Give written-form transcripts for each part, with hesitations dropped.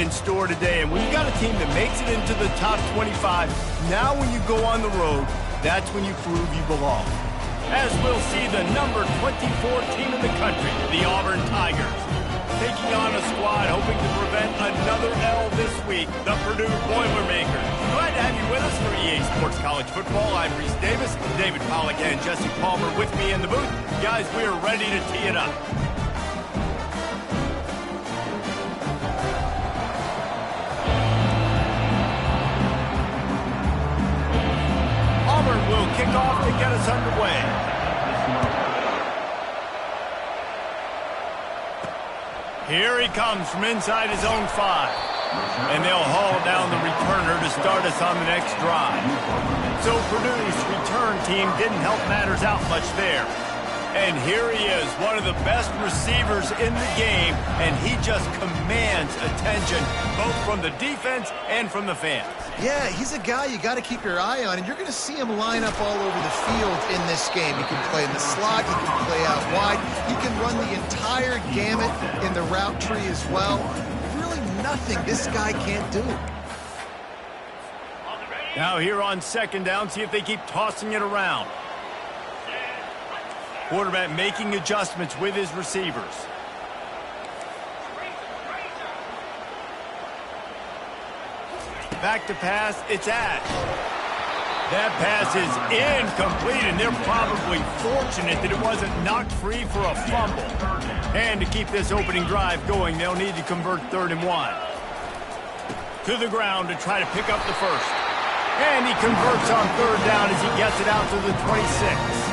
in store today, and when you got a team that makes it into the top 25, now when you go on the road, that's when you prove you belong. As we'll see the number 24 team in the country, the Auburn Tigers, taking on a squad hoping to prevent another L this week, the Purdue Boilermakers. Glad to have you with us for EA Sports College Football. I'm Reese Davis, David Pollack and Jesse Palmer with me in the booth. Guys, we are ready to tee it up. Auburn will kick off to get us underway. Here he comes from inside his own 5. And they'll haul down the returner to start us on the next drive. So Purdue's return team didn't help matters out much there. And here he is, one of the best receivers in the game, and he just commands attention, both from the defense and from the fans. Yeah, he's a guy you got to keep your eye on, and you're going to see him line up all over the field in this game. He can play in the slot, he can play out wide, he can run the entire gamut in the route tree as well. Really nothing this guy can't do. Now here on second down, see if they keep tossing it around. Quarterback making adjustments with his receivers. Back to pass, it's Ash. That pass is incomplete, and they're probably fortunate that it wasn't knocked free for a fumble. And to keep this opening drive going, they'll need to convert 3rd and 1. To the ground to try to pick up the first. And he converts on 3rd down as he gets it out to the 26.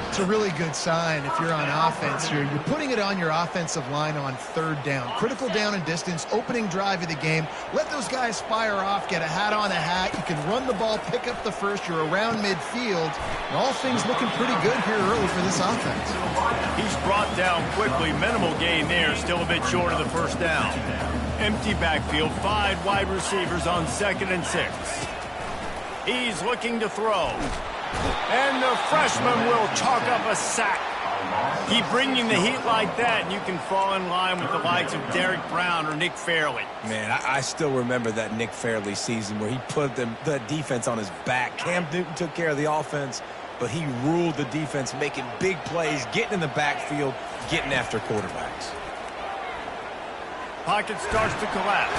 It's a really good sign if you're on offense here. You're putting it on your offensive line on 3rd down. Critical down and distance, opening drive of the game. Let those guys fire off, get a hat on a hat. You can run the ball, pick up the first. You're around midfield. And all things looking pretty good here early for this offense. He's brought down quickly. Minimal gain there. Still a bit short of the first down. Empty backfield. 5 wide receivers on 2nd and 6. He's looking to throw. And the freshman will chalk up a sack. Keep bringing the heat like that, and you can fall in line with the likes of Derek Brown or Nick Fairley. Man, I still remember that Nick Fairley season where he put the defense on his back. Cam Newton took care of the offense, but he ruled the defense, making big plays, getting in the backfield, getting after quarterbacks. Pocket starts to collapse.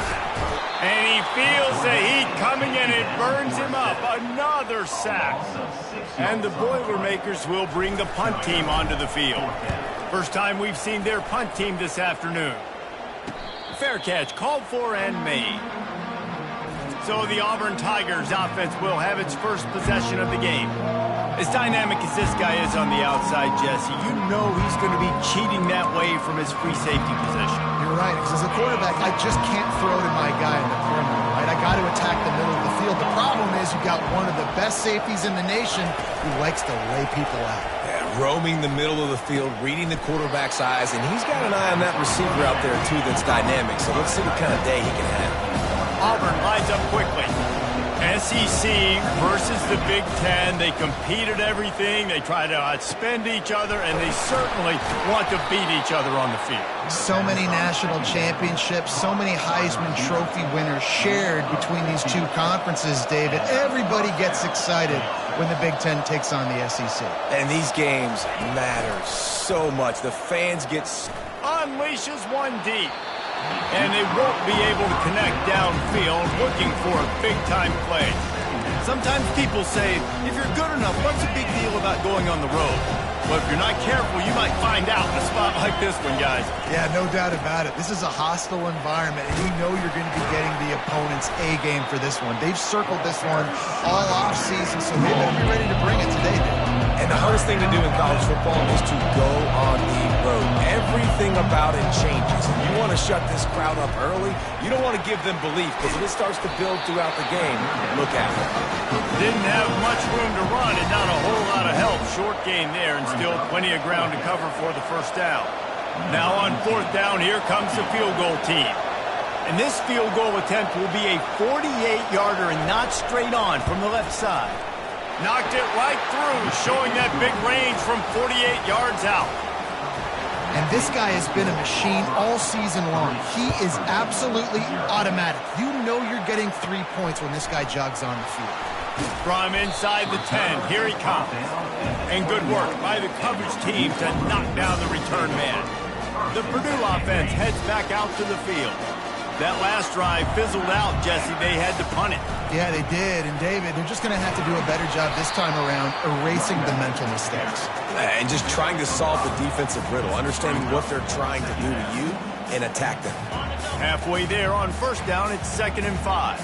And he feels the heat coming and it burns him up. Another sack. And the Boilermakers will bring the punt team onto the field. First time we've seen their punt team this afternoon. Fair catch called for and made. So the Auburn Tigers offense will have its first possession of the game. As dynamic as this guy is on the outside, Jesse, you know he's going to be cheating that way from his free safety position. You're right, because as a quarterback, I just can't throw to my guy in the perimeter, right? I got to attack the middle of the field. The problem is you've got one of the best safeties in the nation who likes to lay people out. Yeah, roaming the middle of the field, reading the quarterback's eyes, and he's got an eye on that receiver out there, too, that's dynamic. So let's see what kind of day he can have. Auburn lines up quickly. SEC versus the Big Ten. They compete at everything. They try to outspend each other, and they certainly want to beat each other on the field. So many national championships, so many Heisman Trophy winners shared between these two conferences, David. Everybody gets excited when the Big Ten takes on the SEC. And these games matter so much. The fans get... Unleashes one deep. And they won't be able to connect downfield looking for a big-time play. Sometimes people say, if you're good enough, what's the big deal about going on the road? Well, if you're not careful, you might find out in a spot like this one, guys. Yeah, no doubt about it. This is a hostile environment, and you know you're going to be getting the opponent's A game for this one. They've circled this one all off-season, so they better be ready to bring it today, David. And the hardest thing to do in college football is to go on the road. Everything about it changes. And you want to shut this crowd up early. You don't want to give them belief, because if it starts to build throughout the game, look out. Didn't have much room to run and not a whole lot of help. Short gain there and still plenty of ground to cover for the first down. Now on 4th down, here comes the field goal team. And this field goal attempt will be a 48-yarder and not straight on from the left side. Knocked it right through, showing that big range from 48 yards out. And this guy has been a machine all season long. He is absolutely automatic. You know you're getting 3 points when this guy jogs on the field. From inside the 10, here he comes. And good work by the coverage team to knock down the return man. The Purdue offense heads back out to the field. That last drive fizzled out, Jesse. They had to punt it. Yeah, they did. And, David, they're just going to have to do a better job this time around erasing the mental mistakes. And just trying to solve the defensive riddle, understanding what they're trying to do to you and attack them. Halfway there on first down, it's 2nd and 5.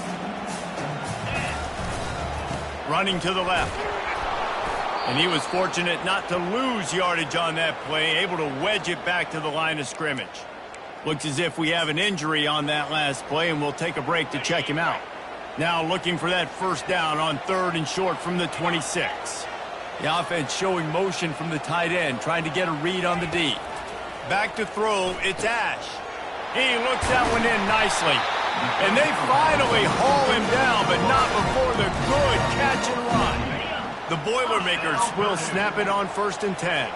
Running to the left. And he was fortunate not to lose yardage on that play, able to wedge it back to the line of scrimmage. Looks as if we have an injury on that last play, and we'll take a break to check him out. Now looking for that first down on 3rd and short from the 26. The offense showing motion from the tight end, trying to get a read on the D. Back to throw, it's Ash. He looks that one in nicely. And they finally haul him down, but not before the good catch and run. The Boilermakers will snap it on 1st and 10.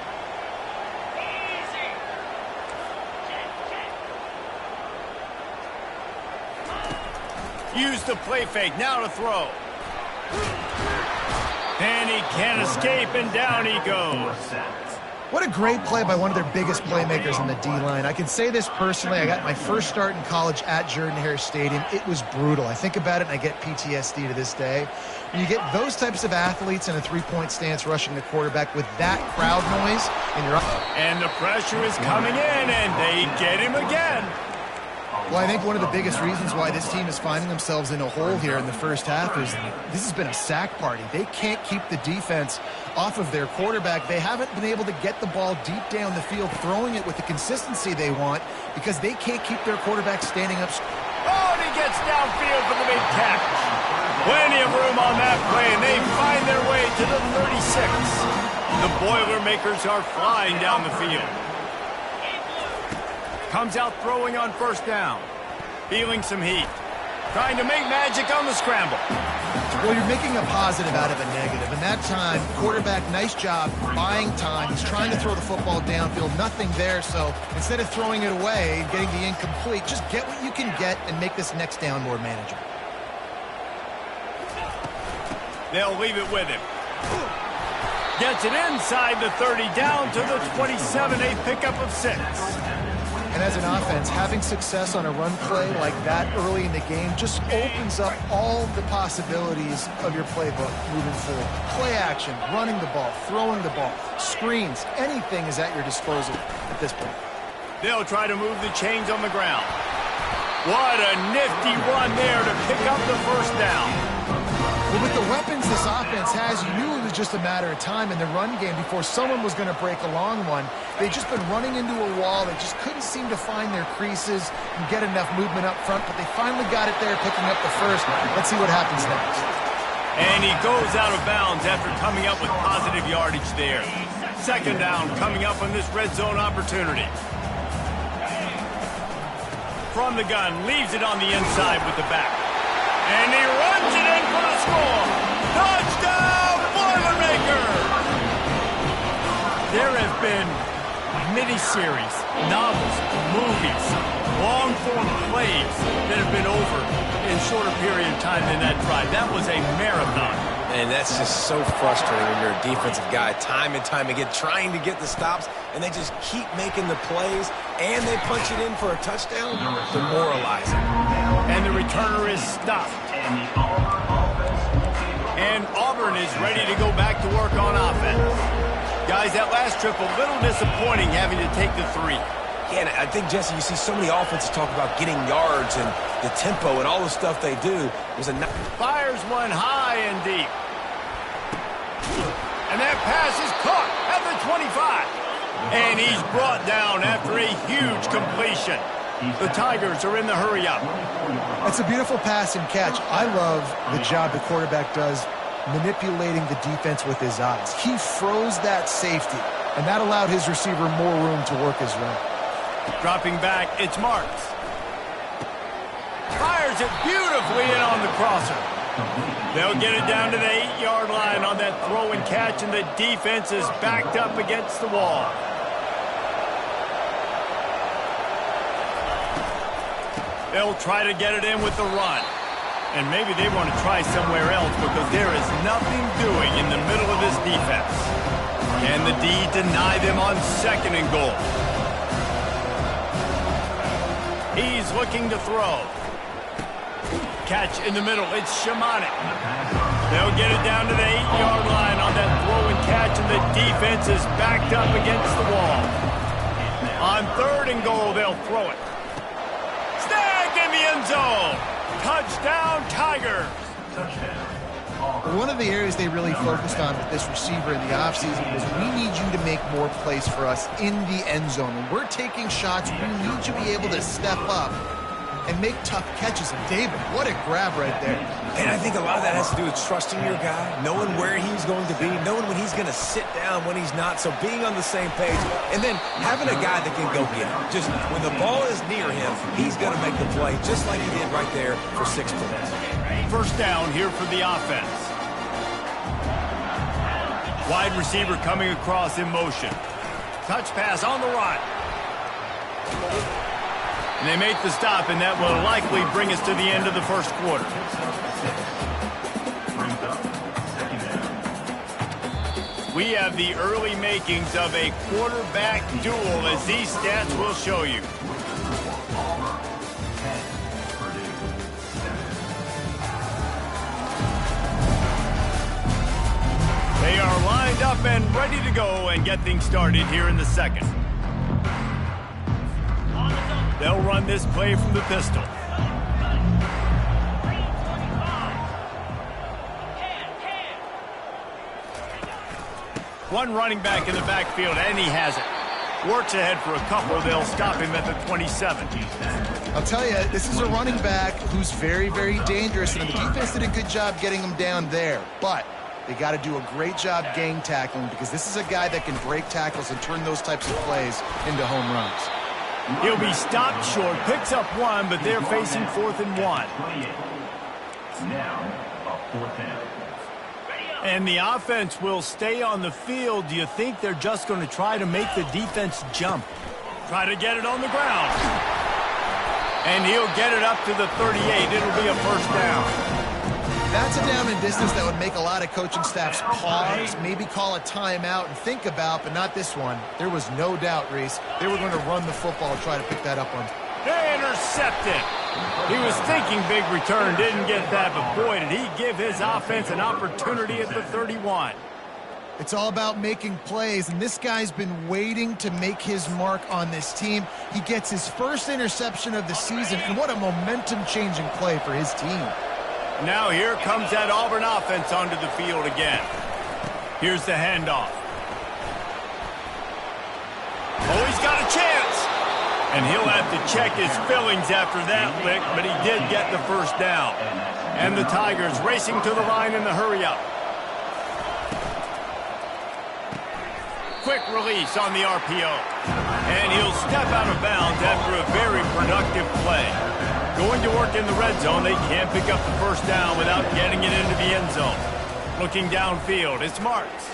Use the play fake, now to throw. And he can't escape, and down he goes. What a great play by one of their biggest playmakers in the D-line. I can say this personally. I got my first start in college at Jordan-Hare Stadium. It was brutal. I think about it, and I get PTSD to this day. When you get those types of athletes in a three-point stance rushing the quarterback with that crowd noise, and the pressure is coming in, and they get him again. Well, I think one of the biggest reasons why this team is finding themselves in a hole here in the first half is this has been a sack party. They can't keep the defense off of their quarterback. They haven't been able to get the ball deep down the field, throwing it with the consistency they want because they can't keep their quarterback standing up. Oh, and he gets downfield for the big catch. Plenty of room on that play, and they find their way to the 36. The Boilermakers are flying down the field. Comes out throwing on first down. Feeling some heat. Trying to make magic on the scramble. Well, you're making a positive out of a negative. And that time, quarterback, nice job buying time. He's trying to throw the football downfield. Nothing there, so instead of throwing it away and getting the incomplete, just get what you can get and make this next down more manageable. They'll leave it with him. Gets it inside the 30, down to the 27, a pickup of 6. And as an offense, having success on a run play like that early in the game just opens up all the possibilities of your playbook moving forward. Play action, running the ball, throwing the ball, screens, anything is at your disposal at this point. They'll try to move the chains on the ground. What a nifty run there to pick up the first down. Well, with the weapons this offense has, you knew it was just a matter of time in the run game before someone was going to break a long one. They'd just been running into a wall. They just couldn't seem to find their creases and get enough movement up front, but they finally got it there, picking up the first. Let's see what happens next. And he goes out of bounds after coming up with positive yardage there. 2nd down coming up on this red zone opportunity. From the gun, leaves it on the inside with the back. And he runs it in for the score. Touchdown, Boilermakers! There have been miniseries, novels, movies, long-form plays that have been over in shorter period of time than that drive. That was a marathon. And that's just so frustrating when you're a defensive guy, time and time again, trying to get the stops, and they just keep making the plays, and they punch it in for a touchdown. Demoralizing. And the returner is stopped. And Auburn is ready to go back to work on offense. Guys, that last trip a little disappointing having to take the 3. Yeah, and I think, Jesse, you see so many offenses talk about getting yards and the tempo and all the stuff they do. Fires one high and deep. And that pass is caught at the 25. And he's brought down after a huge completion. The Tigers are in the hurry-up. That's a beautiful pass and catch. I love the job the quarterback does manipulating the defense with his eyes. He froze that safety, and that allowed his receiver more room to work his run. Dropping back, it's Marks. Fires it beautifully in on the crosser. They'll get it down to the 8-yard line on that throw and catch, and the defense is backed up against the wall. They'll try to get it in with the run. And maybe they want to try somewhere else because there is nothing doing in the middle of this defense. Can the D deny them on 2nd and goal? He's looking to throw. Catch in the middle. It's Shamanik. They'll get it down to the 8-yard line on that throw and catch, and the defense is backed up against the wall. On 3rd and goal, they'll throw it. Snag in the end zone. Touchdown, Tigers. One of the areas they really focused on with this receiver in the offseason was we need you to make more plays for us in the end zone. When we're taking shots, we need you to be able to step up and make tough catches. And David, what a grab right there. And I think a lot of that has to do with trusting your guy, knowing where he's going to be, knowing when he's going to sit down, when he's not, so being on the same page, and then having a guy that can go get it. Just when the ball is near him, he's going to make the play, just like he did right there for 6 points. First down here for the offense. Wide receiver coming across in motion. Touch pass on the run. And they make the stop, and that will likely bring us to the end of the first quarter. We have the early makings of a quarterback duel, as these stats will show you. They are lined up and ready to go and get things started here in the second. They'll run this play from the pistol. One running back in the backfield, and he has it. Works ahead for a couple. They'll stop him at the 27. I'll tell you, this is a running back who's very, very dangerous, and the defense did a good job getting him down there. But they got to do a great job gang tackling because this is a guy that can break tackles and turn those types of plays into home runs. He'll be stopped short, picks up 1, but they're facing 4th and 1. And the offense will stay on the field. Do you think they're just going to try to make the defense jump? Try to get it on the ground. And he'll get it up to the 38. It'll be a first down. That's a down and distance that would make a lot of coaching staffs pause, maybe call a timeout and think about, but not this one. There was no doubt, Reese, they were going to run the football and try to pick that up on. They intercept it. He was thinking big return, didn't get that, but boy, did he give his offense an opportunity at the 31. It's all about making plays, and this guy's been waiting to make his mark on this team. He gets his first interception of the season, and what a momentum-changing play for his team. Now here comes that Auburn offense onto the field again. Here's the handoff. Oh, he's got a chance. And he'll have to check his fillings after that lick, but he did get the first down. And the Tigers racing to the line in the hurry-up. Quick release on the RPO. And he'll step out of bounds after a very productive play. Going to work in the red zone, they can't pick up the first down without getting it into the end zone. Looking downfield, it's Marks.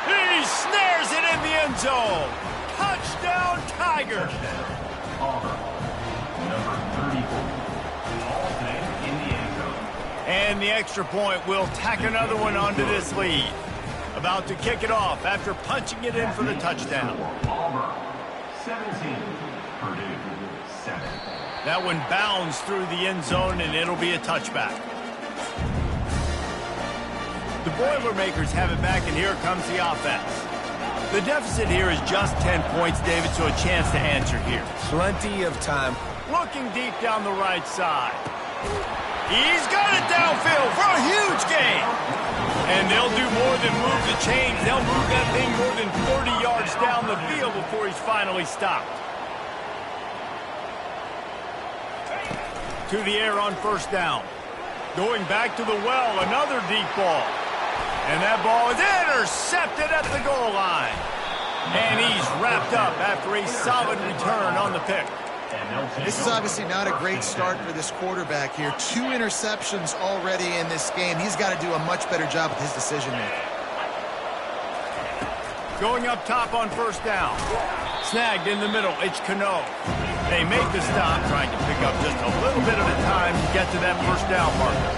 He snares it in the end zone. Touchdown, Tigers. And the extra point will tack another one onto this lead. About to kick it off after punching it in for the touchdown. 17, Purdue, 7. That one bounds through the end zone, and it'll be a touchback. The Boilermakers have it back, and here comes the offense. The deficit here is just 10 points, David, so a chance to answer here. Plenty of time. Looking deep down the right side. He's got it downfield for a huge gain. And they'll do more than move the chains. They'll move that thing more than 40 yards down the field before he's finally stopped. To the air on first down. Going back to the well, another deep ball. And that ball is intercepted at the goal line. And he's wrapped up after a solid return on the pick. This is obviously not a great start for this quarterback here. 2 interceptions already in this game. He's got to do a much better job with his decision-making. Going up top on first down. Snagged in the middle, it's Cano. They make the stop, trying to pick up just a little bit at a time to get to that first down marker.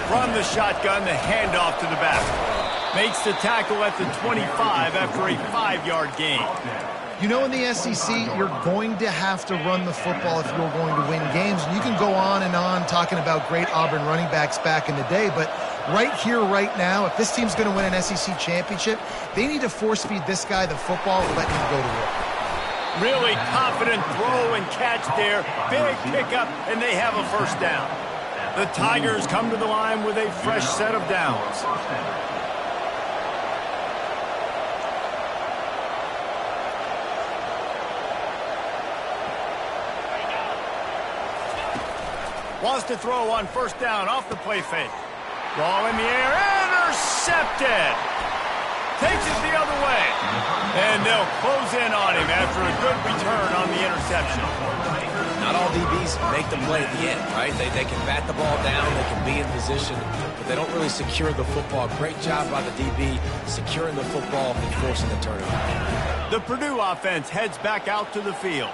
From the shotgun, the handoff to the back. Makes the tackle at the 25 after a 5-yard gain. You know, in the SEC, you're going to have to run the football if you're going to win games. You can go on and on talking about great Auburn running backs back in the day, but right here, right now, if this team's going to win an SEC championship, they need to force-feed this guy the football and let him go to work. Really confident throw and catch there. Big pickup, and they have a first down. The Tigers come to the line with a fresh set of downs. Wants to throw on first down off the play fake. Ball in the air, intercepted. Takes it the other way. And they'll close in on him after a good return on the interception. Not all DBs make the play at the end, right? They can bat the ball down, they can be in position, but they don't really secure the football. Great job by the DB securing the football and forcing the turnover. The Purdue offense heads back out to the field.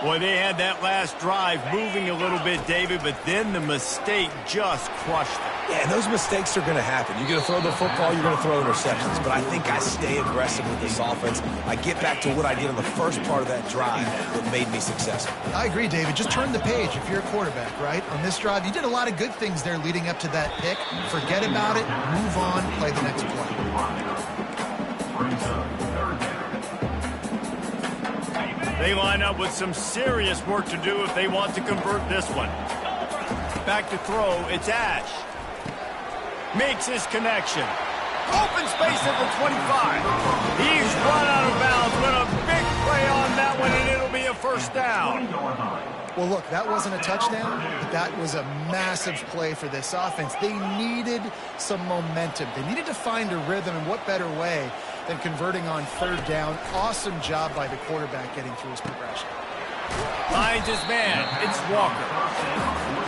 Boy, they had that last drive moving a little bit, David, but then the mistake just crushed them. Yeah, and those mistakes are going to happen. You're going to throw the football, you're going to throw interceptions, but I think I stay aggressive with this offense. I get back to what I did on the first part of that drive that made me successful. I agree, David. Just turn the page if you're a quarterback, right? On this drive, you did a lot of good things there leading up to that pick. Forget about it, move on, play the next play. They line up with some serious work to do if they want to convert this one. Back to throw, it's Ash. Makes his connection. Open space at the 25. He's run out of bounds with a big play on that one, and it'll be a first down. Well, look, that wasn't a touchdown, but that was a massive play for this offense. They needed some momentum. They needed to find a rhythm, and what better way than converting on third down. Awesome job by the quarterback getting through his progression. Finds his man. It's Walker.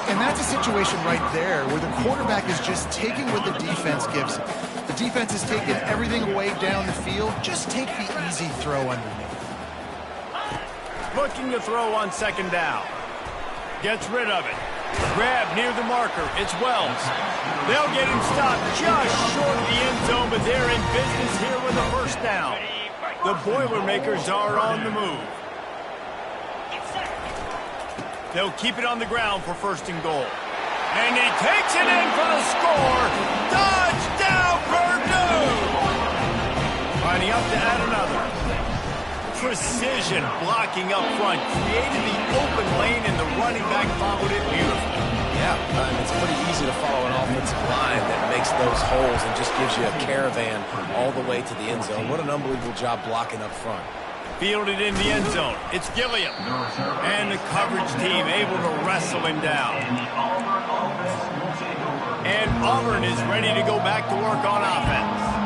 And that's a situation right there where the quarterback is just taking what the defense gives him. The defense is taking everything away down the field. Just take the easy throw underneath. Looking to throw on second down. Gets rid of it. Grab near the marker. It's Wells. They'll get him stopped just short of the end zone, but they're in business here with a first down. The Boilermakers are on the move. They'll keep it on the ground for first and goal. And he takes it in for the score. Touchdown, Purdue! Lining up to add another. Precision blocking up front. Created the open lane, and the running back followed it beautifully. Yeah, it's pretty easy to follow an offensive line that makes those holes and just gives you a caravan all the way to the end zone. What an unbelievable job blocking up front. Fielded in the end zone. It's Gilliam. And the coverage team able to wrestle him down. And Auburn is ready to go back to work on offense.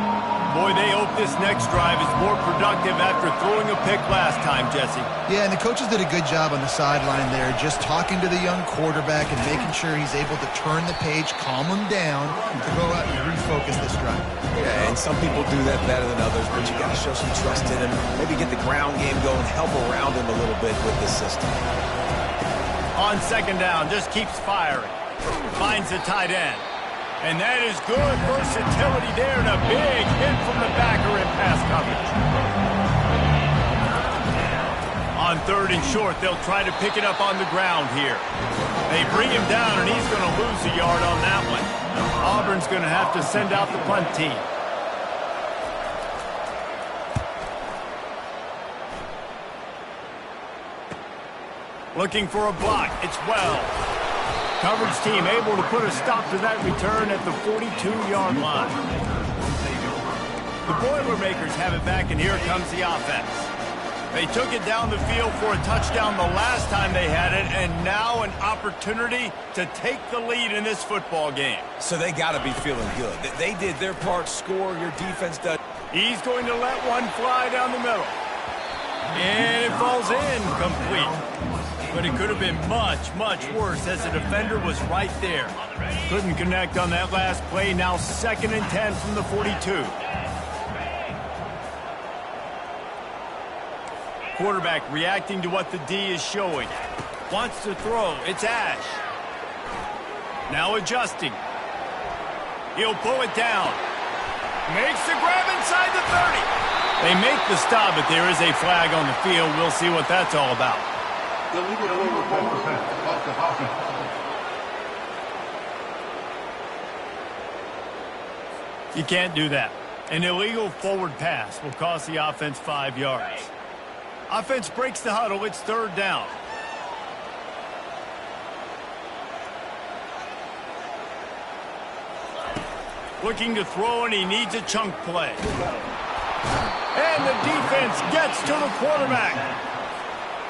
Boy, they hope this next drive is more productive after throwing a pick last time, Jesse. Yeah, and the coaches did a good job on the sideline there, just talking to the young quarterback and making sure he's able to turn the page, calm him down, to go out and refocus this drive. Yeah, and some people do that better than others, but you got to show some trust in him. Maybe get the ground game going, help around him a little bit with this system. On second down, just keeps firing. Finds the tight end. And that is good versatility there, and a big hit from the backer in pass coverage. On third and short, they'll try to pick it up on the ground here. They bring him down, and he's going to lose a yard on that one. Auburn's going to have to send out the punt team. Looking for a block. It's Wells. Coverage team able to put a stop to that return at the 42-yard line. The Boilermakers have it back, and here comes the offense. They took it down the field for a touchdown the last time they had it, and now an opportunity to take the lead in this football game. So they got to be feeling good. They did their part, score, your defense does. He's going to let one fly down the middle. And it falls in complete. But it could have been much, much worse as the defender was right there. Couldn't connect on that last play. Now 2nd and 10 from the 42. quarterback reacting to what the D is showing. Wants to throw. It's Ash. Now adjusting. He'll pull it down. Makes the grab inside the 30. They make the stop, but there is a flag on the field. We'll see what that's all about. You can't do that. An illegal forward pass will cost the offense 5 yards. Offense breaks the huddle. It's third down. Looking to throw, and he needs a chunk play. And the defense gets to the quarterback.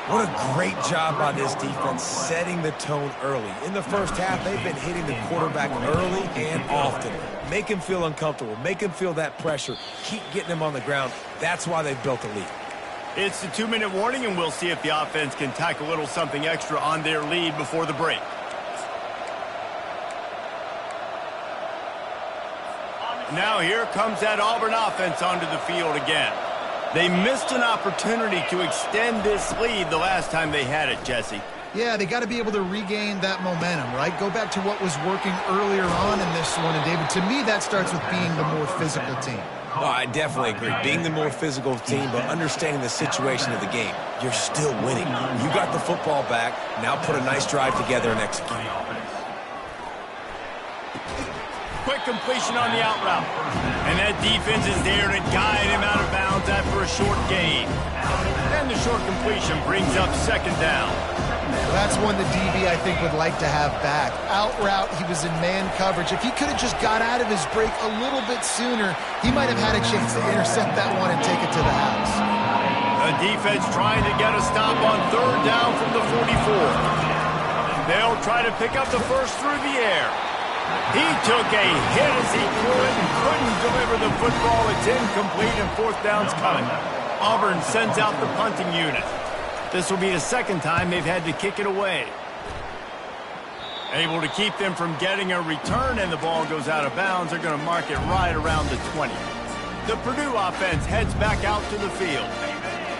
What a great job by this defense setting the tone early. In the first half, they've been hitting the quarterback early and often. Make him feel uncomfortable. Make him feel that pressure. Keep getting him on the ground. That's why they've built a lead. It's the 2-minute warning, and we'll see if the offense can tack a little something extra on their lead before the break. Now here comes that Auburn offense onto the field again. They missed an opportunity to extend this lead the last time they had it, Jesse. Yeah, they got to be able to regain that momentum, right? Go back to what was working earlier on in this one. And, David, to me, that starts with being the more physical team. Oh, I definitely agree. Being the more physical team, but understanding the situation of the game. You're still winning. You got the football back. Now put a nice drive together and execute. Quick completion on the out route. And that defense is there to guide him out of bounds after a short gain. And the short completion brings up second down. Well, that's one the DB, I think, would like to have back. Out route, he was in man coverage. If he could have just got out of his break a little bit sooner, he might have had a chance to intercept that one and take it to the house. The defense trying to get a stop on third down from the 44. They'll try to pick up the first through the air. He took a hit as he threw it and couldn't deliver the football. It's incomplete and fourth down's coming. Auburn sends out the punting unit. This will be the second time they've had to kick it away. Able to keep them from getting a return, and the ball goes out of bounds. They're going to mark it right around the 20. The Purdue offense heads back out to the field.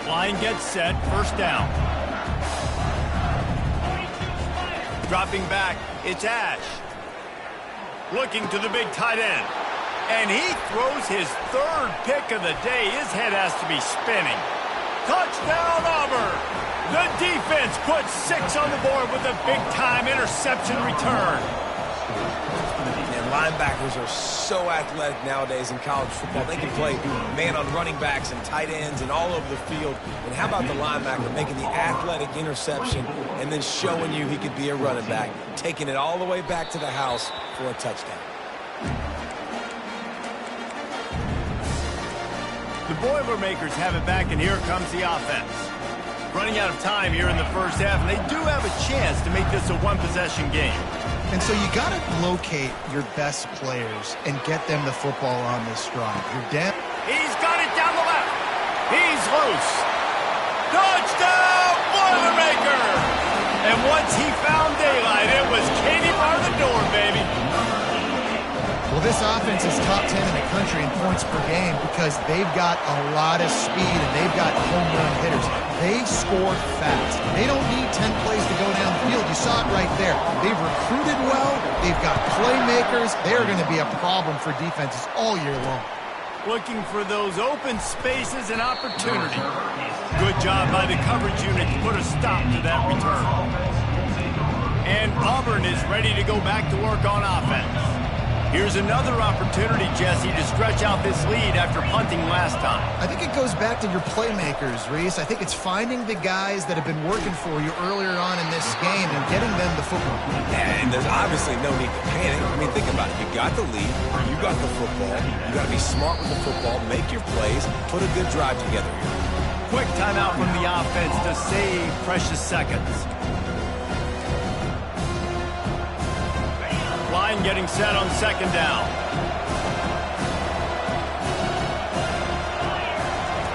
Line gets set, first down. Dropping back, it's Ash. Looking to the big tight end. And he throws his third pick of the day. His head has to be spinning. Touchdown, Auburn! The defense puts 6 on the board with a big-time interception return. And linebackers are so athletic nowadays in college football. They can play man on running backs and tight ends and all over the field. And how about the linebacker making the athletic interception and then showing you he could be a running back, taking it all the way back to the house for a touchdown. The Boilermakers have it back, and here comes the offense. Running out of time here in the first half, and they do have a chance to make this a one-possession game. And so you got to locate your best players and get them the football on this drive. You're down. He's got it down the left. He's loose. Touchdown, Boilermaker! And once he found daylight, it was Katie bar the door, baby. Well, this offense is top 10 in the country in points per game because they've got a lot of speed and they've got home run hitters. They score fast. They don't need 10 plays to go down the field. You saw it right there. They've recruited well. They've got playmakers. They're going to be a problem for defenses all year long. Looking for those open spaces and opportunity. Good job by the coverage unit to put a stop to that return. And Auburn is ready to go back to work on offense. Here's another opportunity, Jesse, to stretch out this lead after punting last time. I think it goes back to your playmakers, Reese. I think it's finding the guys that have been working for you earlier on in this game and getting them the football. And there's obviously no need to panic. I mean, think about it. You got the lead. You got the football. You got to be smart with the football. Make your plays. Put a good drive together here. Quick timeout from the offense to save precious seconds. Line getting set on second down.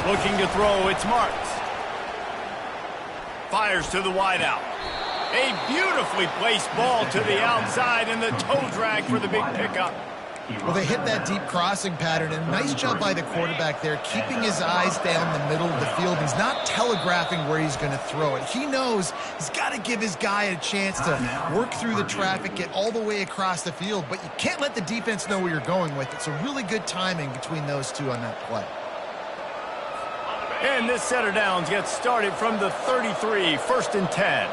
Looking to throw, it's Marks. Fires to the wideout. A beautifully placed ball to the outside, and the toe drag for the big pickup. Well, they hit that deep crossing pattern, and nice job by the quarterback there, keeping his eyes down the middle of the field. He's not telegraphing where he's going to throw it. He knows he's got to give his guy a chance to work through the traffic, get all the way across the field, but you can't let the defense know where you're going with it. So really good timing between those two on that play. And this set of downs gets started from the 33, 1st and 10.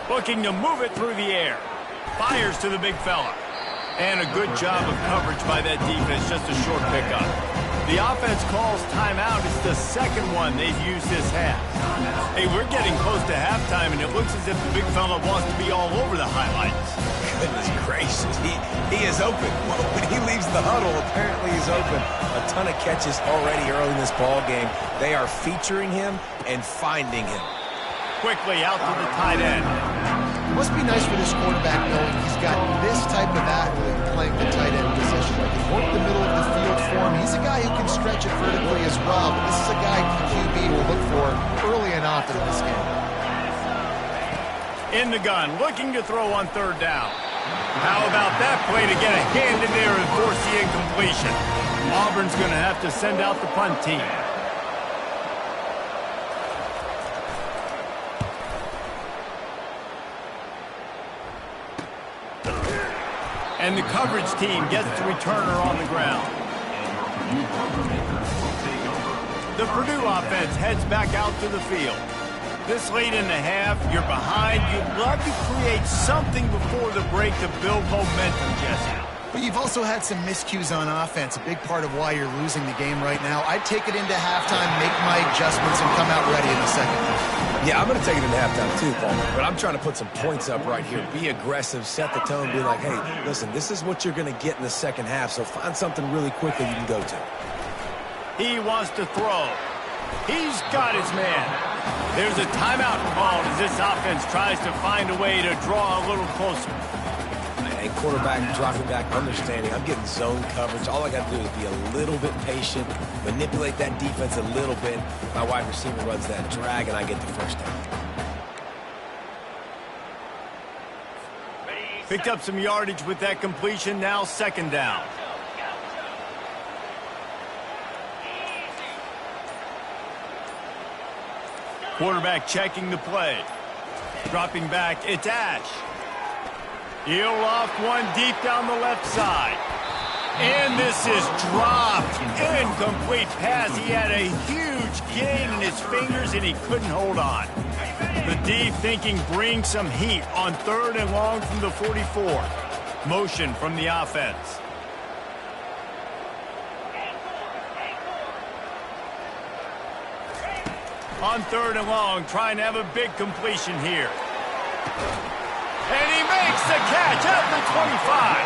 Looking to move it through the air. Fires to the big fella. And a good job of coverage by that defense, just a short pickup. The offense calls timeout. It's the second one they've used this half. Hey, we're getting close to halftime, and it looks as if the big fella wants to be all over the highlights. Goodness gracious, he is open. When he leaves the huddle, apparently he's open. A ton of catches already early in this ball game. They are featuring him and finding him. Quickly out to the tight end. It must be nice for this quarterback knowing he's got this type of athlete playing the tight end position. He can work the middle of the field for him. He's a guy who can stretch it vertically as well, but this is a guy QB will look for early and often in this game. In the gun, looking to throw on 3rd down. How about that play to get a hand in there and force the incompletion? Auburn's going to have to send out the punt team. And the coverage team gets the returner on the ground. The Purdue offense heads back out to the field. This late in the half, you're behind. You'd love to create something before the break to build momentum, Jesse. But you've also had some miscues on offense, a big part of why you're losing the game right now. I'd take it into halftime, make my adjustments, and come out ready in the second half. Yeah, I'm going to take it into halftime too, Paul. But I'm trying to put some points up right here. Be aggressive, set the tone, be like, hey, listen, this is what you're going to get in the second half, so find something really quickly you can go to. He wants to throw. He's got his man. There's a timeout called as this offense tries to find a way to draw a little closer. And quarterback dropping back, understanding. I'm getting zone coverage. All I got to do is be a little bit patient, manipulate that defense a little bit. My wide receiver runs that drag, and I get the first down. Picked up some yardage with that completion. Now 2nd down. Quarterback checking the play. Dropping back, it's Ash. He'll loft one deep down the left side. And this is dropped. Incomplete pass. He had a huge gain in his fingers, and he couldn't hold on. The D thinking bring some heat on 3rd and long from the 44. Motion from the offense. On 3rd and long, trying to have a big completion here. And he makes the catch at the 25.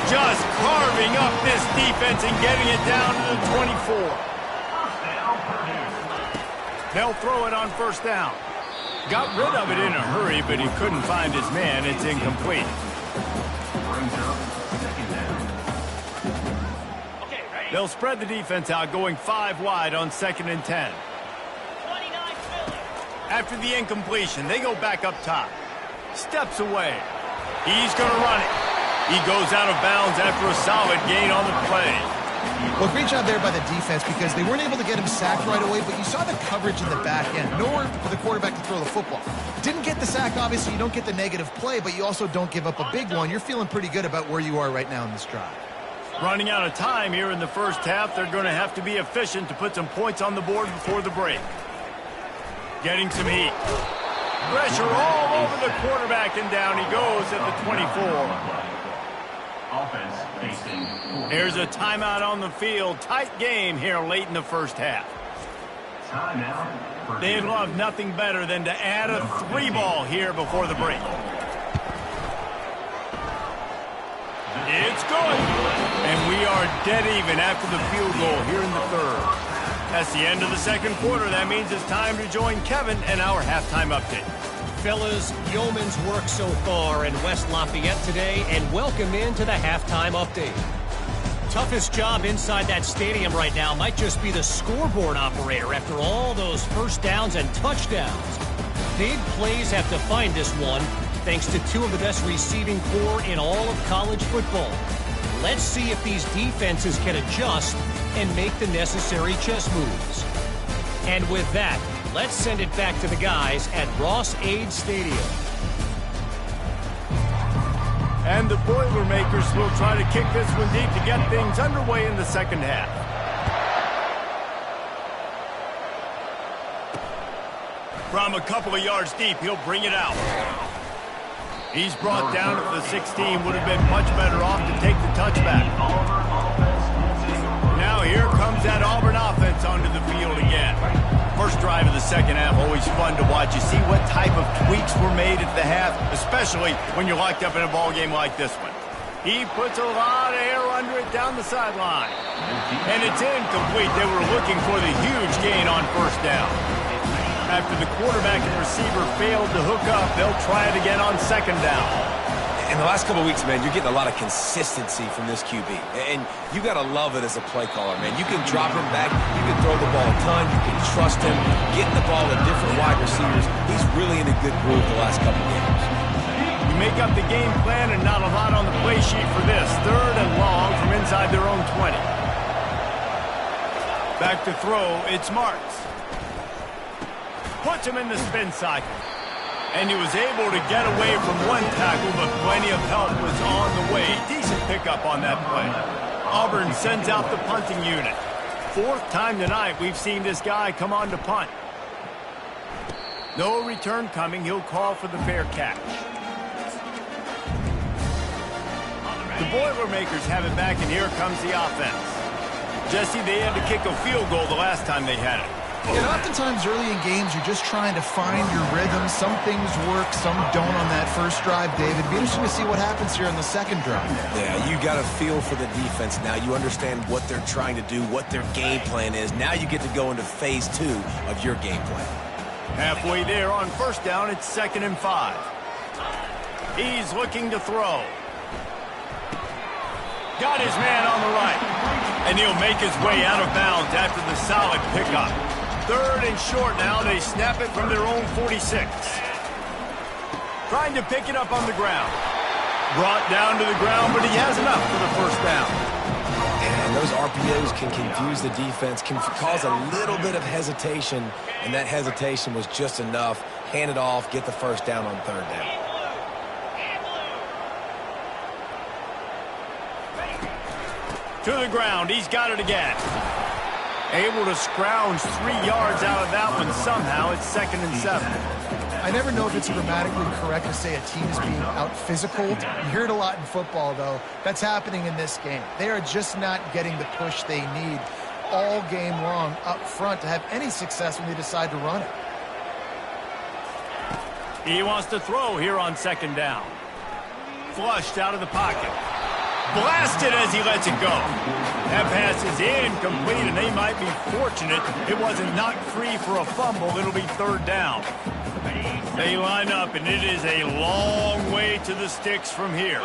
Just carving up this defense and getting it down to the 24. They'll throw it on 1st down. Got rid of it in a hurry, but he couldn't find his man. It's incomplete. They'll spread the defense out, going 5 wide on 2nd and 10. After the incompletion, they go back up top. Steps away. He's going to run it. He goes out of bounds after a solid gain on the play. Well, great job there by the defense because they weren't able to get him sacked right away, but you saw the coverage in the back end. Nowhere for the quarterback to throw the football. Didn't get the sack, obviously. You don't get the negative play, but you also don't give up a big one. You're feeling pretty good about where you are right now in this drive. Running out of time here in the 1st half. They're going to have to be efficient to put some points on the board before the break. Getting some heat. Pressure all over the quarterback, and down he goes at the 24. Offense facing. Here's a timeout on the field. Tight game here late in the 1st half. Timeout. They'd love nothing better than to add a 3-ball here before the break. It's good. And we are dead even after the field goal here in the 3rd. That's the end of the 2nd quarter. That means it's time to join Kevin and our halftime update. Fellas, yeoman's work so far in West Lafayette today, and welcome into the halftime update. Toughest job inside that stadium right now might just be the scoreboard operator after all those 1st downs and touchdowns. Big plays have defined this one, thanks to two of the best receiving corps in all of college football. Let's see if these defenses can adjust and make the necessary chess moves. And with that, let's send it back to the guys at Ross-Ade Stadium. And the Boilermakers will try to kick this one deep to get things underway in the second half. From a couple of yards deep, he'll bring it out. He's brought down at the 16. Would have been much better off to take the touchback. Now here comes that Auburn offense onto the field again. First drive of the second half, always fun to watch. You see what type of tweaks were made at the half, especially when you're locked up in a ball game like this one. He puts a lot of air under it down the sideline. And it's incomplete. They were looking for the huge gain on first down. After the quarterback and receiver failed to hook up, they'll try it again on second down. In the last couple of weeks, man, you're getting a lot of consistency from this QB. And you got to love it as a play caller, man. You can drop him back. You can throw the ball a ton. You can trust him. Getting the ball to different wide receivers. He's really in a good groove the last couple of games. You make up the game plan and not a lot on the play sheet for this. Third and long from inside their own 20. Back to throw, it's Marks. Puts him in the spin cycle. And he was able to get away from one tackle, but plenty of help was on the way. Decent pickup on that play. Auburn sends out the punting unit. Fourth time tonight we've seen this guy come on to punt. No return coming. He'll call for the fair catch. The Boilermakers have it back, and here comes the offense. Jesse, they had to kick a field goal the last time they had it. And oftentimes early in games, you're just trying to find your rhythm. Some things work, some don't on that first drive, David. It'd be interesting to see what happens here in the second drive. Yeah, you got a feel for the defense now. You understand what they're trying to do, what their game plan is. Now you get to go into phase 2 of your game plan. Halfway there on first down, it's 2nd and 5. He's looking to throw. Got his man on the right. And he'll make his way out of bounds after the solid pickup. Third and short now. They snap it from their own 46. Trying to pick it up on the ground. Brought down to the ground, but he has enough for the first down. And those RPOs can confuse the defense, can cause a little bit of hesitation, and that hesitation was just enough. Hand it off, get the first down on third down. To the ground. He's got it again. Able to scrounge 3 yards out of that one somehow. It's 2nd and 7. I never know if it's grammatically correct to say a team is being out-physical. You hear it a lot in football, though. That's happening in this game. They are just not getting the push they need all game long up front to have any success when they decide to run it. He wants to throw here on second down. Flushed out of the pocket. Blasted as he lets it go. That pass is incomplete, and they might be fortunate it wasn't knocked free for a fumble. It'll be third down. They line up, and it is a long way to the sticks from here.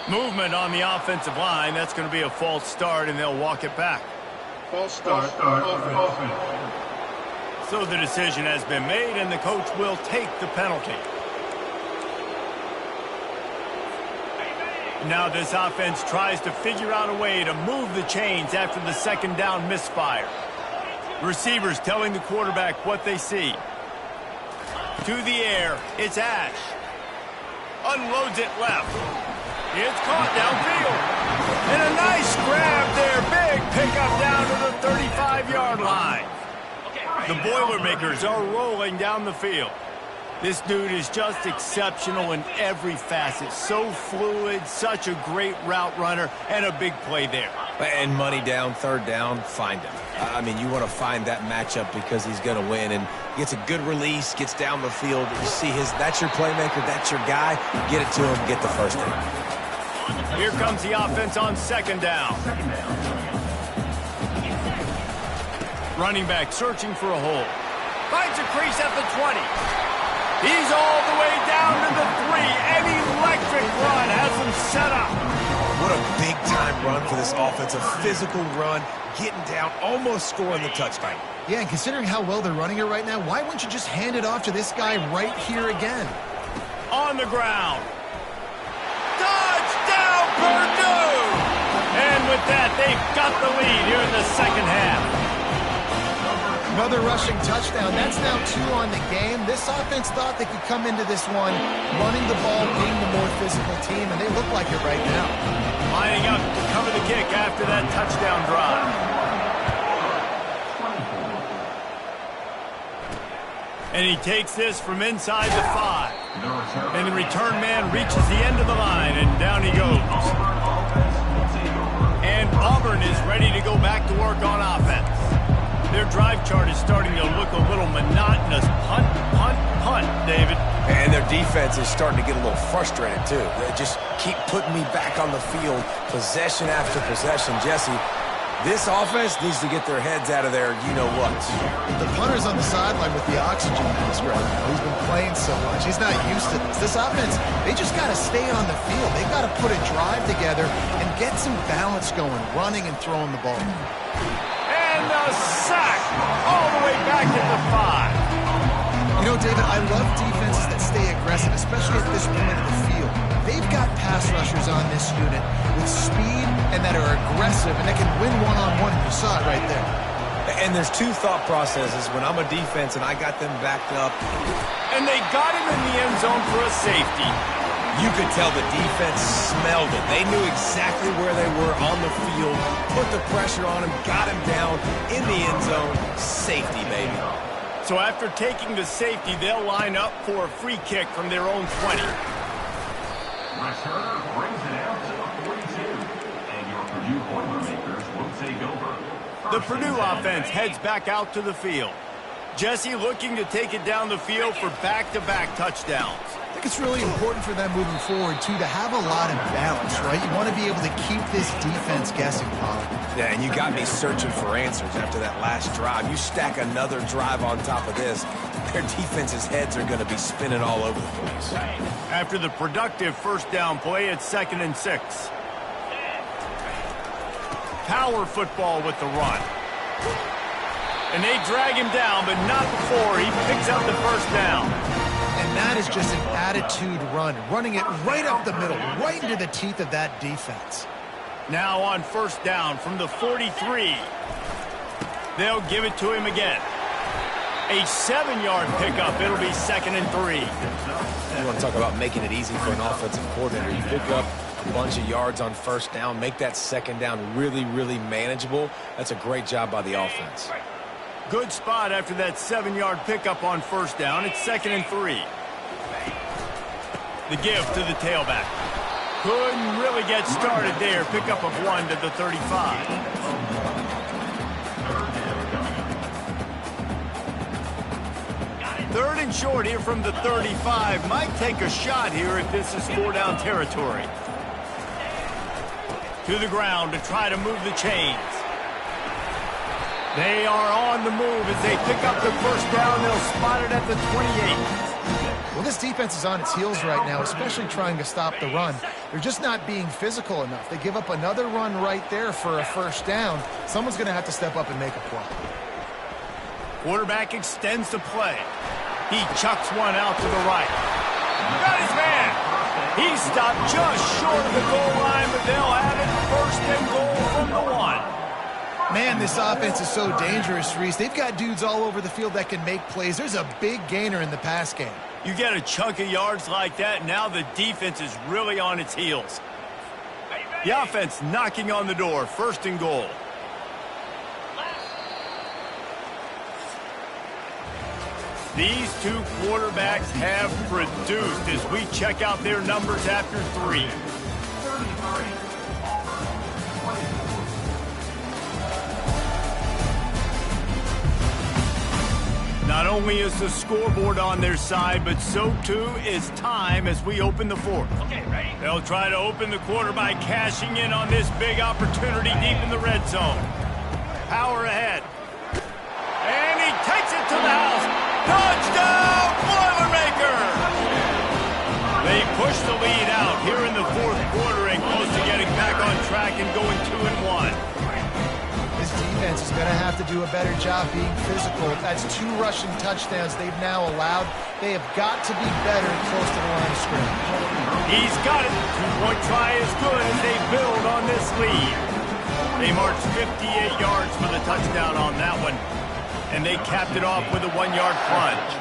Movement on the offensive line. That's going to be a false start, and they'll walk it back. False start. Offense. So the decision has been made, and the coach will take the penalty. Now this offense tries to figure out a way to move the chains after the second down misfire. Receivers telling the quarterback what they see. To the air, it's Ash. Unloads it left. It's caught downfield. And a nice grab there. Big pickup down to the 35-yard line. The Boilermakers are rolling down the field. This dude is just exceptional in every facet. So fluid, such a great route runner, and a big play there. And money down, third down, find him. I mean, you want to find that matchup because he's going to win. And gets a good release, gets down the field. You see that's your playmaker, that's your guy. Get it to him, get the first down. Here comes the offense on second down. Running back searching for a hole. Finds a crease at the 20. He's all the way down to the 3. An electric run has him set up. What a big-time run for this offense. A physical run, getting down, almost scoring the touchdown. Yeah, and considering how well they're running it right now, why wouldn't you just hand it off to this guy right here again? on the ground. Touchdown, Purdue! And with that, they've got the lead here in the second half. Another rushing touchdown. That's now 2 on the game. This offense thought they could come into this one running the ball, being the more physical team, and they look like it right now. Lining up to cover the kick after that touchdown drive. And he takes this from inside the 5. And the return man reaches the end of the line, and down he goes. And Auburn is ready to go back to work on offense. Their drive chart is starting to look a little monotonous. Punt, punt, punt, David. And their defense is starting to get a little frustrated, too. They just keep putting me back on the field, possession after possession. Jesse, this offense needs to get their heads out of there, you-know-what. The punter's on the sideline with the oxygen mask right now. He's been playing so much. He's not used to this. This offense, they just got to stay on the field. They got to put a drive together and get some balance going, running and throwing the ball. And the sack all the way back at the 5. You know, David, I love defenses that stay aggressive, especially at this point of the field. They've got pass rushers on this unit with speed and that are aggressive and that can win one-on-one, and you saw it right there. And there's 2 thought processes when I'm a defense and I got them backed up. And they got him in the end zone for a safety. You could tell the defense smelled it. They knew exactly where they were on the field, put the pressure on him, got him down in the end zone. Safety, baby. So after taking the safety, they'll line up for a free kick from their own 20. Returner brings it out to the 42. And your Purdue Boilermakers will take over. The Purdue offense heads back out to the field. Jesse looking to take it down the field for back-to-back touchdowns. I think it's really important for them moving forward, too, to have a lot of balance, right? You want to be able to keep this defense guessing, Paul. Yeah, and you got me searching for answers after that last drive. You stack another drive on top of this, their defense's heads are going to be spinning all over the place. After the productive first down play, it's 2nd and 6. Power football with the run. And they drag him down, but not before he picks up the first down. And that is just an attitude run, running it right up the middle, right into the teeth of that defense. Now on first down from the 43. They'll give it to him again. A 7-yard pickup. It'll be 2nd and 3. You want to talk about making it easy for an offensive coordinator. You pick up a bunch of yards on first down, make that second down really, really manageable. That's a great job by the offense. Good spot after that 7-yard pickup on first down. It's 2nd and 3. The give to the tailback. Couldn't really get started there. Pickup of 1 to the 35. Third and short here from the 35. Might take a shot here if this is 4-down territory. To the ground to try to move the chains. They are on the move as they pick up the first down. They'll spot it at the 28. Well, this defense is on its heels right now, especially trying to stop the run. They're just not being physical enough. They give up another run right there for a first down. Someone's going to have to step up and make a play. Quarterback extends the play. He chucks one out to the right. Got his man. He stopped just short of the goal line, but they'll have it 1st and goal from the 1. Man, this offense is so dangerous, Reese. They've got dudes all over the field that can make plays. There's a big gainer in the pass game. You get a chunk of yards like that, now the defense is really on its heels. The offense knocking on the door, 1st and goal. These 2 quarterbacks have produced as we check out their numbers after 3. Not only is the scoreboard on their side, but so too is time as we open the 4th. Okay, ready? They'll try to open the quarter by cashing in on this big opportunity deep in the red zone. Power ahead. And he takes it to the house. Touchdown, Boilermakers! They push the lead out here in the 4th quarter and close to getting back on track and going 2-1. This defense defense is going to have to do a better job being physical. That's 2 rushing touchdowns they've now allowed. They have got to be better close to the line of scrimmage. He's got it. 2-point try is good as they build on this lead. They marched 58 yards for the touchdown on that one, and they capped it off with a 1-yard plunge.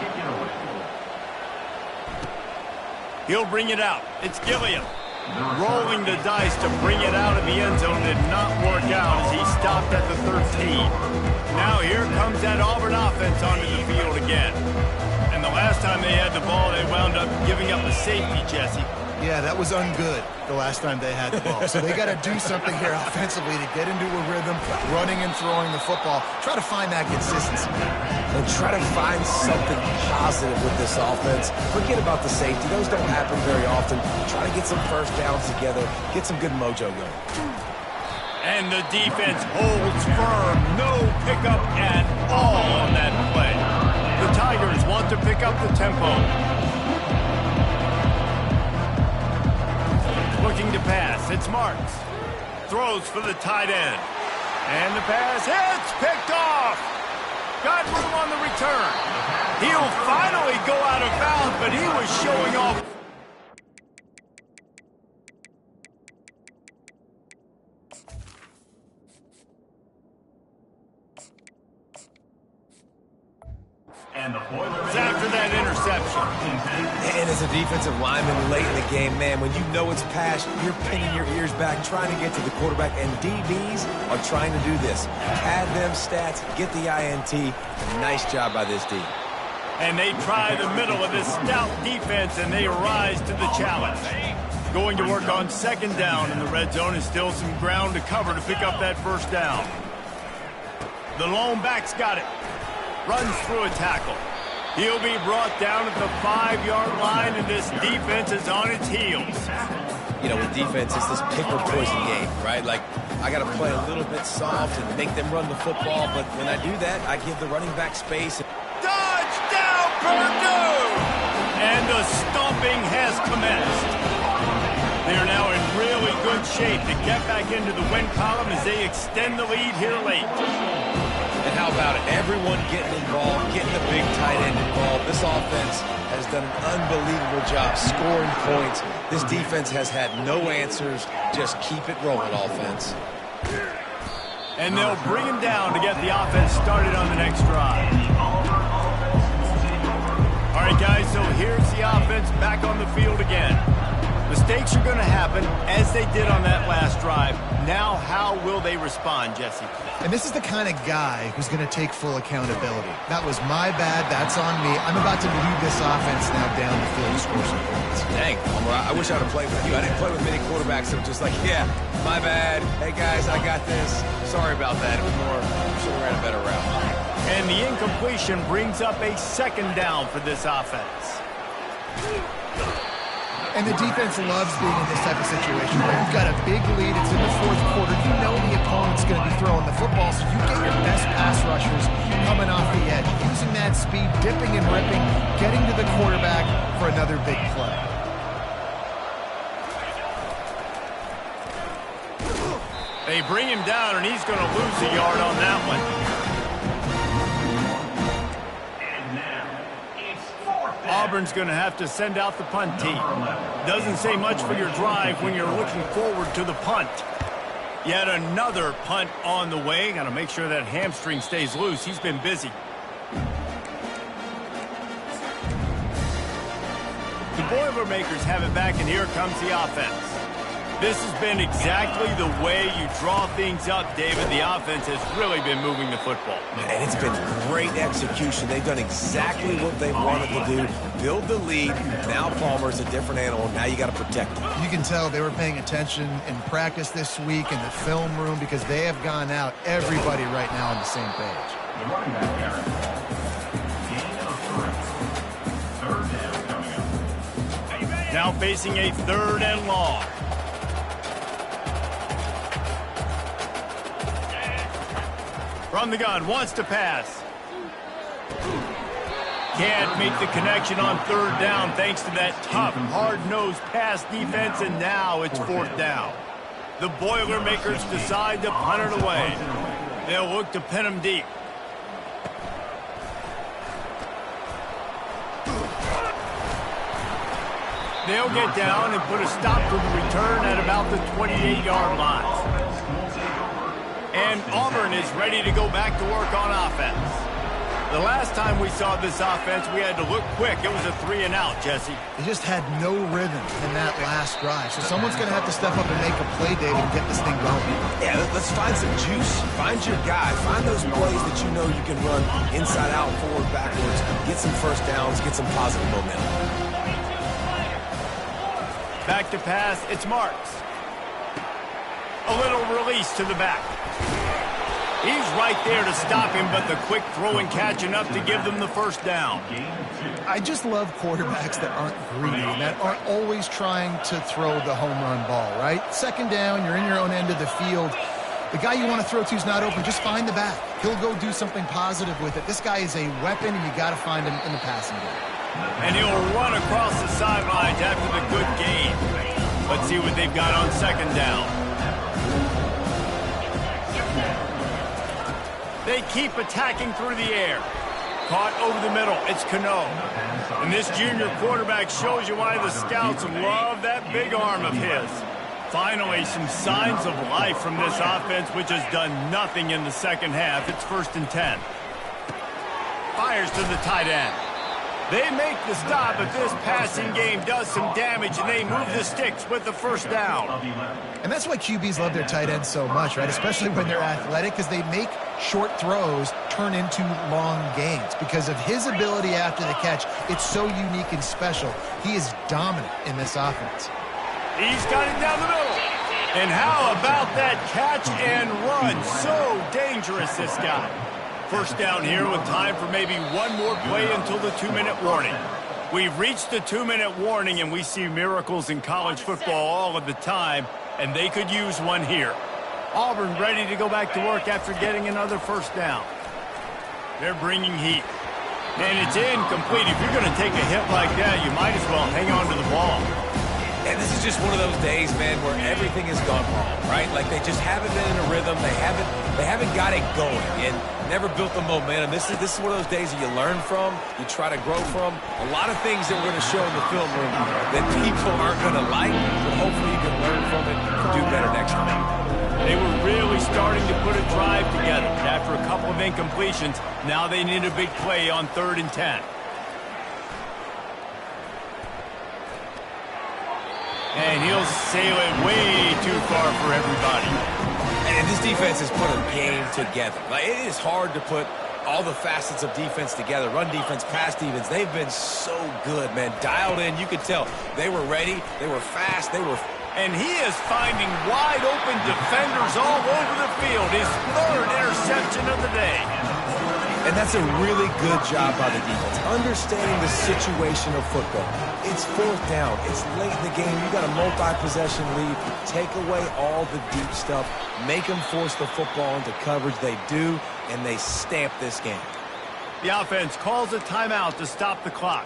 He'll bring it out. It's Gilliam. Rolling the dice to bring it out of the end zone did not work out as he stopped at the 13. Now here comes that Auburn offense onto the field again. And the last time they had the ball, they wound up giving up a safety, Jesse. Yeah, that was ungood the last time they had the ball. So they got to do something here offensively to get into a rhythm, running and throwing the football. Try to find that consistency. And try to find something positive with this offense. Forget about the safety. Those don't happen very often. Try to get some first downs together. Get some good mojo going. And the defense holds firm. No pickup at all on that play. The Tigers want to pick up the tempo. Looking to pass. It's Marks. Throws for the tight end. And the pass hits. Picked off. Got room on the return. He'll finally go out of bounds, but he was showing off. And the Boilermakers After that interception. And as a defensive lineman late in the game, man, when you know it's past, you're pinning your ears back, trying to get to the quarterback, and DBs are trying to do this. Pad them stats, get the INT. Nice job by this D. And they try the middle of this stout defense, and they rise to the challenge. Going to work on second down in the red zone, and still some ground to cover to pick up that first down. The lone back's got it. Runs through a tackle. He'll be brought down at the 5-yard line, and this defense is on its heels. You know, with defense, it's this pick or poison game, right? Like, I got to play a little bit soft and make them run the football, but when I do that, I give the running back space. Touchdown, Purdue! And the stomping has commenced. They are now in really good shape to get back into the win column as they extend the lead here late. And how about it? Everyone getting involved, getting the big tight end involved. This offense has done an unbelievable job scoring points. This defense has had no answers. Just keep it rolling, offense. And they'll bring him down to get the offense started on the next drive. All right, guys, so here's the offense back on the field again. Mistakes are going to happen, as they did on that last drive. Now, how will they respond, Jesse? And this is the kind of guy who's going to take full accountability. That was my bad. That's on me. I'm about to lead this offense now down the field to score some points. Dang, Homer, I wish I would have played with you. I didn't play with many quarterbacks that were just like, yeah, my bad. Hey, guys, I got this. Sorry about that. It was more, should have ran a better route. And the incompletion brings up a second down for this offense. And the defense loves being in this type of situation where you've got a big lead. It's in the fourth quarter. You know the opponent's going to be throwing the football, so you get your best pass rushers coming off the edge, using that speed, dipping and ripping, getting to the quarterback for another big play. They bring him down, and he's going to lose a yard on that one. Auburn's going to have to send out the punt team. Doesn't say much for your drive when you're looking forward to the punt. Yet another punt on the way. Got to make sure that hamstring stays loose. He's been busy. The Boilermakers have it back, and here comes the offense. This has been exactly the way you draw things up, David. The offense has really been moving the football. And it's been great execution. They've done exactly what they wanted to do. Build the lead. Now Palmer's a different animal. Now you got to protect him. You can tell they were paying attention in practice this week in the film room because they have gone out, everybody right now on the same page. The running back carry. Gain of 3. Third down coming up. Now facing a 3rd and long. From the gun, wants to pass. Can't make the connection on 3rd down thanks to that tough, hard-nosed pass defense, and now it's 4th down. The Boilermakers decide to punt it away. They'll look to pin him deep. They'll get down and put a stop to the return at about the 28-yard line. And Auburn is ready to go back to work on offense. The last time we saw this offense, we had to look quick. It was a 3-and-out, Jesse. They just had no rhythm in that last drive. So someone's going to have to step up and make a play, David, and get this thing going. Yeah, let's find some juice. Find your guy. Find those plays that you know you can run inside out, forward, backwards. Get some first downs. Get some positive momentum. Back to pass. It's Marks. A little release to the back. He's right there to stop him, but the quick throw and catch enough to give them the first down. I just love quarterbacks that aren't greedy, that aren't always trying to throw the home run ball, right? Second down, you're in your own end of the field. The guy you want to throw to is not open. Just find the back. He'll go do something positive with it. This guy is a weapon, and you got to find him in the passing game. And he'll run across the sidelines after the good gain. Let's see what they've got on second down. They keep attacking through the air. Caught over the middle. It's Cano. And this junior quarterback shows you why the scouts love that big arm of his. Finally, some signs of life from this offense, which has done nothing in the second half. It's 1st and 10. Fires to the tight end. They make the stop, but this passing game does some damage, and they move the sticks with the first down. And that's why QBs love their tight ends so much, right? Especially when they're athletic, because they make short throws turn into long gains. Because of his ability after the catch, it's so unique and special. He is dominant in this offense. He's got it down the middle. And how about that catch and run? So dangerous, this guy. First down here with time for maybe one more play until the 2-minute warning. We've reached the 2-minute warning, and we see miracles in college football all of the time, and they could use one here. Auburn ready to go back to work after getting another first down. They're bringing heat. And it's incomplete. If you're going to take a hit like that, you might as well hang on to the ball. And this is just one of those days, man, where everything has gone wrong, right? Like they just haven't been in a rhythm. They haven't got it going and never built the momentum. This is one of those days that you learn from, you try to grow from. A lot of things that we're going to show in the film room that people aren't going to like, but hopefully you can learn from it and do better next time. They were really starting to put a drive together. After a couple of incompletions, now they need a big play on 3rd and 10. And he'll sail it way too far for everybody. And this defense has put a game together. Like, it is hard to put all the facets of defense together. Run defense, pass defense. They've been so good, man. Dialed in. You could tell they were ready. They were fast. And he is finding wide open defenders all over the field. His 3rd interception of the day. And that's a really good job by the defense. Understanding the situation of football. It's 4th down. It's late in the game. You got a multi-possession lead. Take away all the deep stuff. Make them force the football into coverage. They do, and they stamp this game. The offense calls a timeout to stop the clock.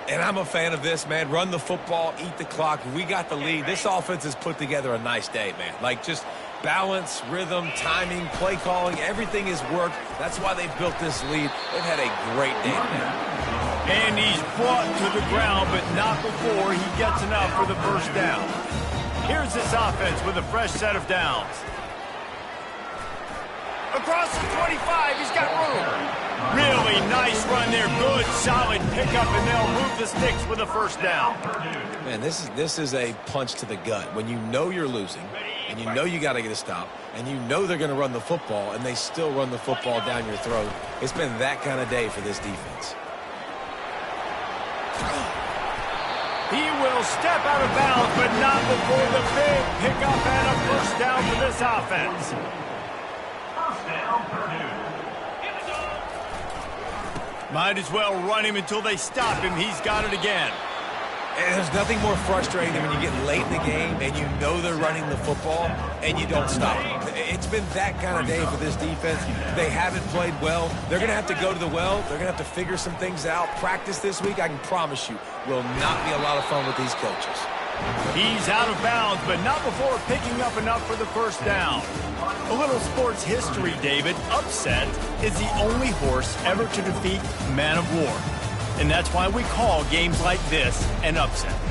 And I'm a fan of this, man. Run the football, eat the clock. We got the lead. This offense has put together a nice day, man. Like, just balance, rhythm, timing, play calling, everything has worked. That's why they built this lead. They've had a great day today. And he's brought to the ground, but not before he gets enough for the first down. Here's this offense with a fresh set of downs. Across the 25, he's got room. Really nice run there. Good, solid pickup, and they'll move the sticks with a first down. Man, this is a punch to the gut. When you know you're losing, and you know you got to get a stop, and you know they're going to run the football, and they still run the football down your throat. It's been that kind of day for this defense. He will step out of bounds, but not before the big pickup and a first down for this offense. First down, Purdue. Might as well run him until they stop him. He's got it again. And there's nothing more frustrating than when you get late in the game and you know they're running the football and you don't stop them. It's been that kind of day for this defense. They haven't played well. They're going to have to go to the well. They're going to have to figure some things out. Practice this week, I can promise you, will not be a lot of fun with these coaches. He's out of bounds, but not before picking up enough for the first down. A little sports history, David. Upset is the only horse ever to defeat Man of War. And that's why we call games like this an upset.